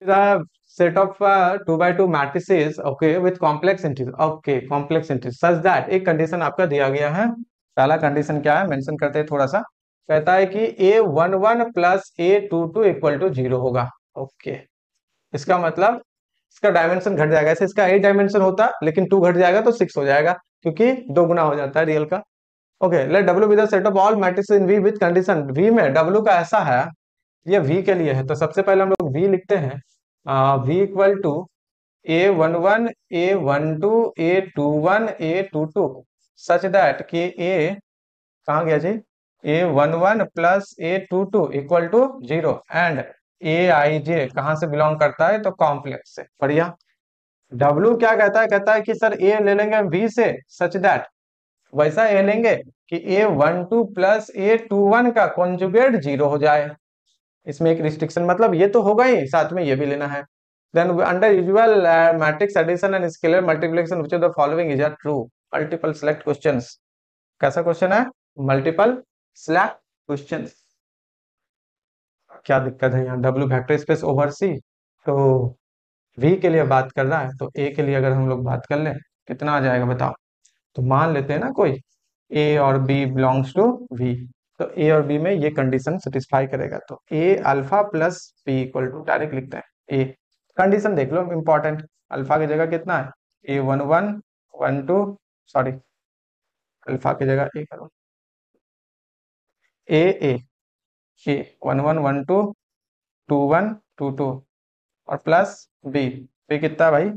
the set of 2 by 2 matrices okay with complex integers okay complex integers such that एक condition आपका दिया गया है। पहला कंडीशन क्या है मेंशन करते हैं थोड़ा सा। कहता है कि a11 plus a22 equal to 0 होगा। ओके इसका मतलब इसका डायमेंशन घट जाएगा। ऐसे इसका 8 डायमेंशन होता लेकिन 2 घट जाएगा तो 6 हो जाएगा क्योंकि 2 गुना हो जाता है रियल का। Okay let W be the set of all matrices in V with condition. V में W का ऐसा है ये V के लिए है तो सबसे पहले हम लोग V लिखते हैं। V equal to a11 a12 a21 a22 such that कि a कहाँ गया जी a11 plus a22 equal to 0 and aij कहाँ से बिलोंग करता है तो कॉम्प्लेक्स से। बढ़िया। W क्या कहता है कि सर a ले लेंगे हम V से सच दैट वैसा a लेंगे कि a12 प्लस a21 का कॉन्जुगेट 0 हो जाए। इसमें एक रिस्ट्रिक्शन मतलब ये तो होगा ही साथ में ये भी लेना है। Then under usual matrix addition and scalar multiplication which of the following is are true. Multiple select questions. कैसा क्वेश्चन है मल्टीपल सेलेक्ट क्वेश्चंस। क्या दिक्कत है यहाँ W vector space over C तो V के लिए बात कर रहा है तो A के लिए अगर हम लोग बात कर लें कितना आ जाएगा बताओ। तो मान लेते हैं ना कोई A और B बिलोंग्स टू V तो A और B में ये कंडीशन सेटिस्फाई करेगा तो A alpha plus B equal to direct लिखते हैं A। कंडीशन देख लो इंपॉर्टेंट। अल्फा की जगह कितना है A11 12 सॉरी अल्फा की जगह A करो A 11 12 21 22 और प्लस B। B कितना भाई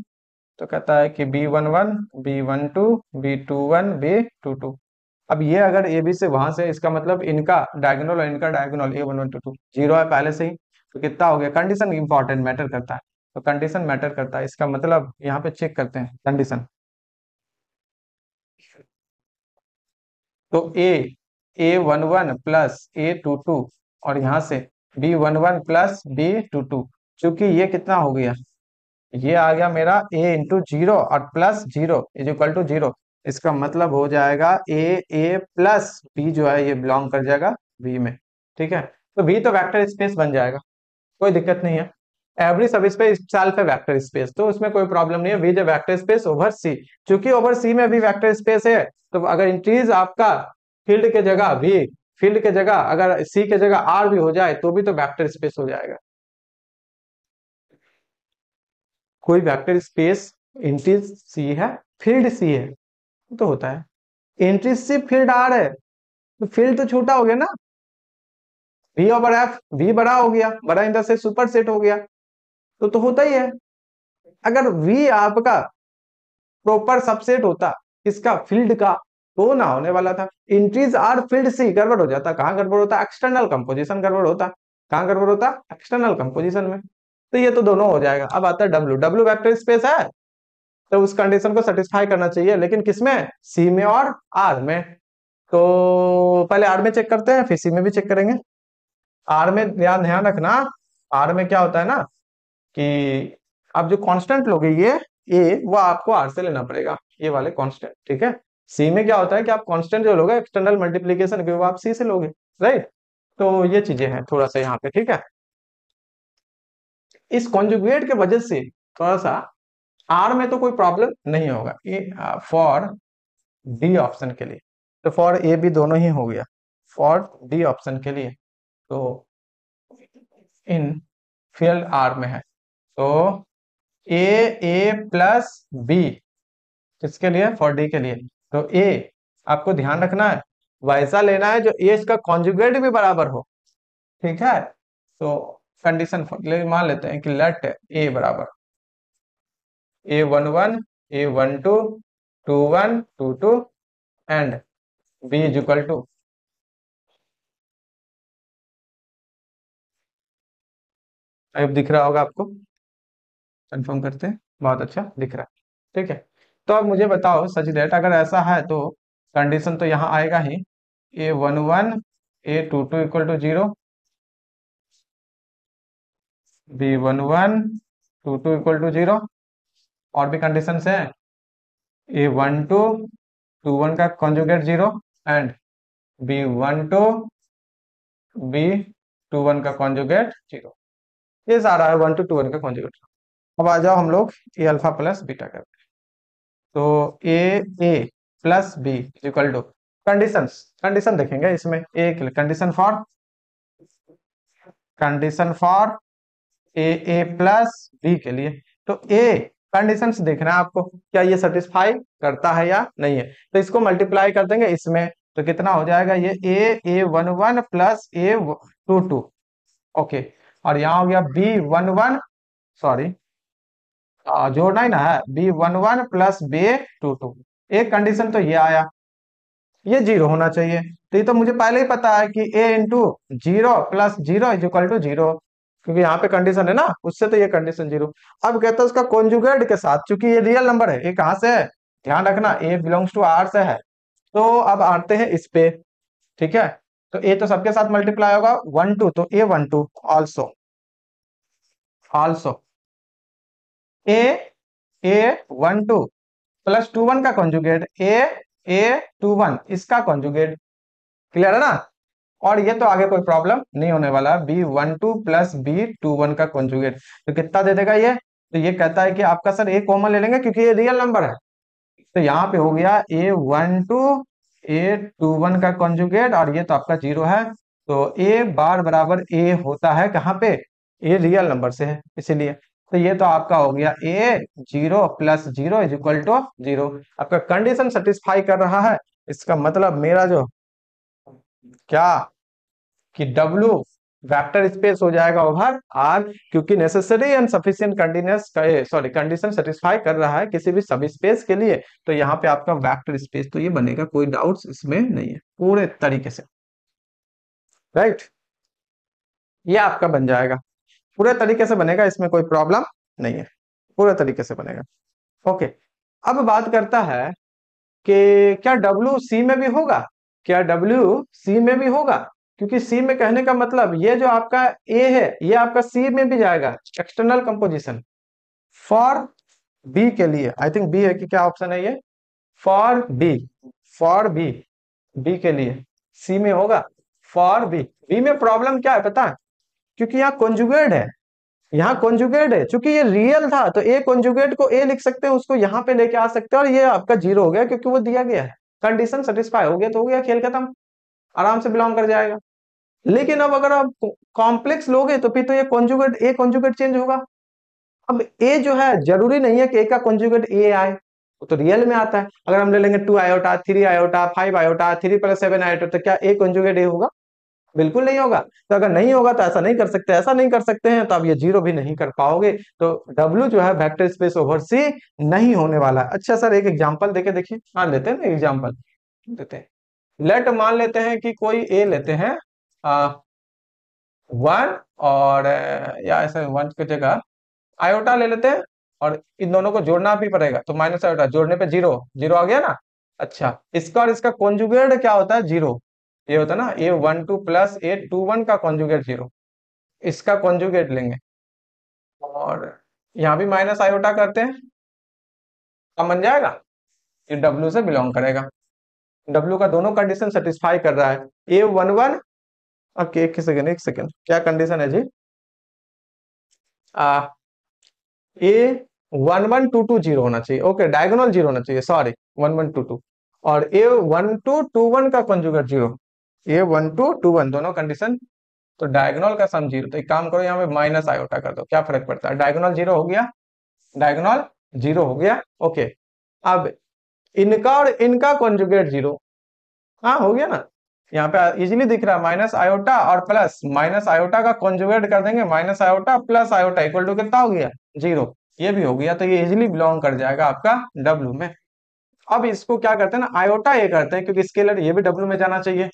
तो कहता है कि B11 B12 B21 B22। अब ये अगर ए बी से वहां से इसका मतलब इनका डायगोनल और इनका डायगोनल A11 22 जीरो है पहले से ही तो कितना हो गया। कंडीशन इंपॉर्टेंट मैटर करता है तो कंडीशन मैटर करता है इसका मतलब यहाँ पे चेक करते हैं कंडीशन। तो A11 प्लस A22 और यहाँ से B11 प्लस B22 चूंकि ये कितना हो गया ये आ गया मेरा a इंटू 0 और प्लस 0 इज इक्वल टू 0। इसका मतलब हो जाएगा a प्लस b जो है ये बिलोंग कर जाएगा v में। ठीक है तो v तो वेक्टर स्पेस बन जाएगा कोई दिक्कत नहीं है। एवरी सब स्पेस सेल्फ है वेक्टर स्पेस तो उसमें कोई प्रॉब्लम नहीं है। v जो वेक्टर स्पेस ओवर c चूंकि ओवर c में भी वेक्टर स्पेस है तो अगर इंक्रीज आपका फील्ड के जगह v फील्ड के जगह अगर c के जगह r भी हो जाए तो भी तो वेक्टर स्पेस हो जाएगा। कोई वेक्टर स्पेस इंट्रीज सी है फील्ड सी है तो होता है इंट्रीज सी फील्ड आर है तो फील्ड तो छोटा हो गया ना। वी ओवर एफ वी बड़ा हो गया बड़ा इन द से सुपर सेट हो गया तो होता ही है। अगर वी आपका प्रॉपर सबसेट होता इसका फील्ड का तो ना होने वाला था। इंट्रीज आर फील्ड सी गड़बड़ हो जाता। कहाँ गड़बड़ होता एक्सटर्नल कंपोजिशन गड़बड़ होता। कहाँ गड़बड़ होता एक्सटर्नल कंपोजिशन में। तो ये तो दोनों हो जाएगा। अब आता है डब्ल्यू डब्ल्यू वेक्टर स्पेस है तो उस कंडीशन को सेटिस्फाई करना चाहिए लेकिन किसमें सी में और आर में। तो पहले आर में चेक करते हैं फिर सी में भी चेक करेंगे। आर में ध्यान ध्यान रखना आर में क्या होता है ना कि आप जो कांस्टेंट लोगे ये ए वो आपको आर से लेना पड़ेगा ये वाले कांस्टेंट। ठीक है सी में क्या होता है कि आप कांस्टेंट जो लोगे एक्सटर्नल मल्टीप्लीकेशन के वो आप सी से लोगे राइट। तो ये चीजें हैं थोड़ा सा यहाँ पे। ठीक है इस कॉन्जुगेट के वजह से थोड़ा सा आर में तो कोई प्रॉब्लम नहीं होगा ये फॉर डी ऑप्शन के लिए। तो फॉर ए भी दोनों ही हो गया फॉर डी ऑप्शन के लिए तो इन फील्ड आर में है तो ए प्लस बी किसके लिए फॉर डी के लिए। तो ए आपको ध्यान रखना है वैसा लेना है जो ए इसका कॉन्जुगेट भी बराबर हो। ठीक है तो कंडीशन मान लेते हैं कि लेट ए बराबर A11 A12 21 22 and B is equal to अब दिख रहा होगा आपको। कंफर्म करते हैं बहुत अच्छा दिख रहा है। ठीक है तो अब मुझे बताओ सच दैट अगर ऐसा है तो कंडीशन तो यहाँ आएगा ही A11 A22 equal to 0 B11 22 equal to 0 और भी कंडीशन है A12 21 का कॉन्जुगेट 0 एंड B12 B21 का कॉन्जुगेट 0। ये सारा है 1 to 2n का कॉन्जुगेट। अब आ जाओ हम लोग ए अल्फा प्लस बीटा का। तो A plus B equal to conditions, condition देखेंगे इसमें। ए के लिए condition for A plus B के लिए। तो ए कंडीशंस देखना है आपको, क्या ये सेटिस्फाई करता है या नहीं है। तो इसको मल्टीप्लाई कर देंगे इसमें, तो कितना हो जाएगा ये ए 11 प्लस A22। ओके, और यहाँ हो गया B11, सॉरी जोड़ना ही ना है, B11 प्लस B22। एक कंडीशन तो ये आया, ये जीरो होना चाहिए। तो ये तो मुझे पहले ही पता है कि a into zero plus zero is equal to zero, क्योंकि यहाँ पे कंडीशन है ना, उससे तो ये कंडीशन जीरो। अब कहता है उसका कॉन्जुगेट के साथ, चूंकि ये रियल नंबर है, ये कहाँ से है, ध्यान रखना a बिलोंग्स टू r से है। तो अब आते हैं इस पे, ठीक है। तो a तो सबके साथ मल्टीप्लाई होगा 1 2, तो A12 also also A12 plus 21 का कॉन्जुगेट A21 इसका कॉन्जुगेट। क्लियर है ना। और ये तो आगे कोई प्रॉब्लम नहीं होने वाला है, B12 प्लस B21 का कॉन्जुगेट। तो कितना दे देगा ये, तो ये कहता है कि आपका सर ए कॉमन ले लेंगे क्योंकि ये रियल नंबर है। तो यहाँ पे हो गया A12 A21 का कॉन्जुगेट, और ये तो आपका जीरो है। तो ए बार बराबर ए होता है कहाँ पे, ए रियल नंबर से है इसीलिए। तो ये तो आपका हो गया A0 plus zero is equal to zero. आपका कंडीशन सेटिस्फाई कर रहा है, इसका मतलब मेरा जो क्या कि W वेक्टर स्पेस हो जाएगा ओवर R, क्योंकि necessary and sufficient conditions sorry condition satisfy कर रहा है किसी भी सब स्पेस के लिए। तो यहाँ पे आपका वेक्टर स्पेस तो ये बनेगा, कोई डाउट्स इसमें नहीं है पूरे तरीके से, राइट। ये आपका बन जाएगा, पूरे तरीके से बनेगा, इसमें कोई प्रॉब्लम नहीं है, पूरे तरीके से बनेगा। ओके, अब बात करता है कि क्या W C में भी होगा, क्या W C में भी होगा, क्योंकि C में कहने का मतलब ये जो आपका A है ये आपका C में भी जाएगा, एक्सटर्नल कंपोजिशन। फॉर B के लिए आई थिंक B है कि क्या ऑप्शन है ये, फॉर बी B के लिए C में होगा, फॉर B में प्रॉब्लम क्या है पता है, क्योंकि यहाँ कॉन्जुगेट है, यहाँ कॉन्जुगेट है, चूंकि ये रियल था तो ए कॉन्जुगेट को ए लिख सकते हैं, उसको यहाँ पे लेके आ सकते हैं, और ये आपका जीरो हो गया क्योंकि वो दिया गया है। कंडीशन सेटिस्फाई हो गया तो हो गया, खेल खत्म, आराम से बिलोंग कर जाएगा। लेकिन अब अगर आप कॉम्प्लेक्स लोगे तो फिर तो ये कॉन्जुगेट ए कॉन्जुगेट चेंज होगा। अब ए जो है जरूरी नहीं है कि ए का कॉन्जुगेट ए आए, वो तो रियल में आता है। अगर हम ले लेंगे 2 iota 3 iota 5 iota 3 plus 7 iota, तो क्या ए कॉन्जुगेट ए होगा, बिल्कुल नहीं होगा। तो अगर नहीं होगा तो ऐसा नहीं कर सकते, ऐसा नहीं कर सकते हैं तो आप ये जीरो भी नहीं कर पाओगे। तो W जो है वेक्टर स्पेस ओवर C नहीं होने वाला है। अच्छा सर एक एग्जांपल देके देखिए, हाँ लेते हैं ना एग्जांपल देते हैं। लेट मान लेते हैं कि कोई A लेते हैं 1, और या ऐसे 1 की जगह आयोटा ले लेते हैं, और इन दोनों को जोड़ना भी पड़ेगा, तो माइनस आयोटा जोड़ने पे जीरो, जीरो आ गया ना। अच्छा, इसका और इसका कॉन्जुगेट क्या होता है, जीरो। ये होता है ना A12 प्लस A21 का कॉन्जुगेट जीरो, इसका कॉन्जुगेट लेंगे, और यहाँ भी माइनस आयोटा करते हैं, अब बन जाएगा, ये W से बिलोंग करेगा। W का दोनों कंडीशन सेटिस्फाई कर रहा है। A11, ओके एक सेकेंड क्या कंडीशन है जी, A1122 जीरो होना चाहिए, ओके डायगोनल जीरो होना चाहिए, सॉरी 1122, और A1221 का कॉन्जुगेट जीरो, A1221 दोनों कंडीशन, तो डायगोनल का सम जीरो। तो एक काम करो यहाँ पे माइनस आयोटा कर दो, क्या फर्क पड़ता है, डायगोनल जीरो हो गया, डायगोनल जीरो हो गया। ओके, अब इनका और इनका कॉन्जुगेट जीरो, हाँ हो गया ना, यहाँ पे इजीली दिख रहा है, माइनस आयोटा और प्लस, माइनस आयोटा का कॉन्जुगेट कर देंगे, minus iota plus iota equal to कितना हो गया, जीरो। ये भी हो गया, तो ये इजीली बिलोंग कर जाएगा आपका W में। अब इसको क्या करते हैं ना, आयोटा ये करते हैं क्योंकि स्केलर ये भी W में जाना चाहिए।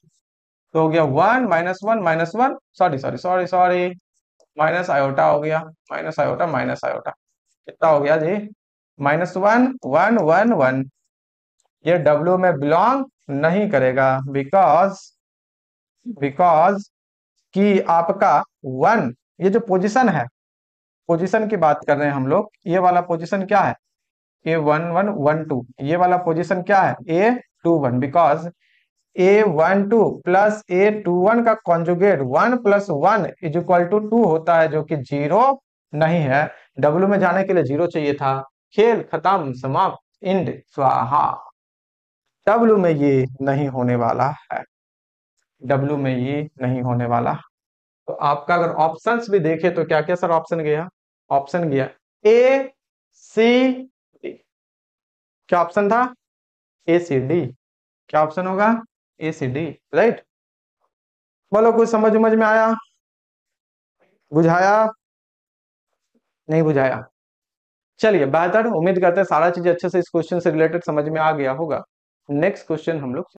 तो हो गया 1 - 1 - 1, sorry sorry sorry sorry, minus iota हो गया, माइनस आयोटा माइनस आयोटा, कितना हो गया जी, -1 - 1 - 1 ये W में बिलोंग नहीं करेगा, बिकॉज कि आपका 1, ये जो पोजीशन है, पोजीशन की बात कर रहे हैं हम लोग, ये वाला पोजीशन क्या है, A11 12, ये वाला पोजीशन क्या है A21, because A12 plus A21 का conjugate 1 plus 1 is equal to 2 होता है, जो कि जीरो नहीं है। W में जाने के लिए जीरो चाहिए था। खेल खत्म, समाप्त, इंड, स्वाहा। W में ये नहीं होने वाला है। W में ये नहीं होने वाला। तो आपका अगर ऑप्शंस भी देखे तो क्या क्या सर ऑप्शन गया? ऑप्शन गया A C D। क्या ऑप्शन था? A C D। क्या ऑप्शन होगा? A C D, right. बोलो, कुछ समझ में आया? बुझाया? नहीं बुझाया? चलिए, बेहतर, उम्मीद करते हैं सारा चीज अच्छे से इस क्वेश्चन से रिलेटेड समझ में आ गया होगा। नेक्स्ट क्वेश्चन हम लोग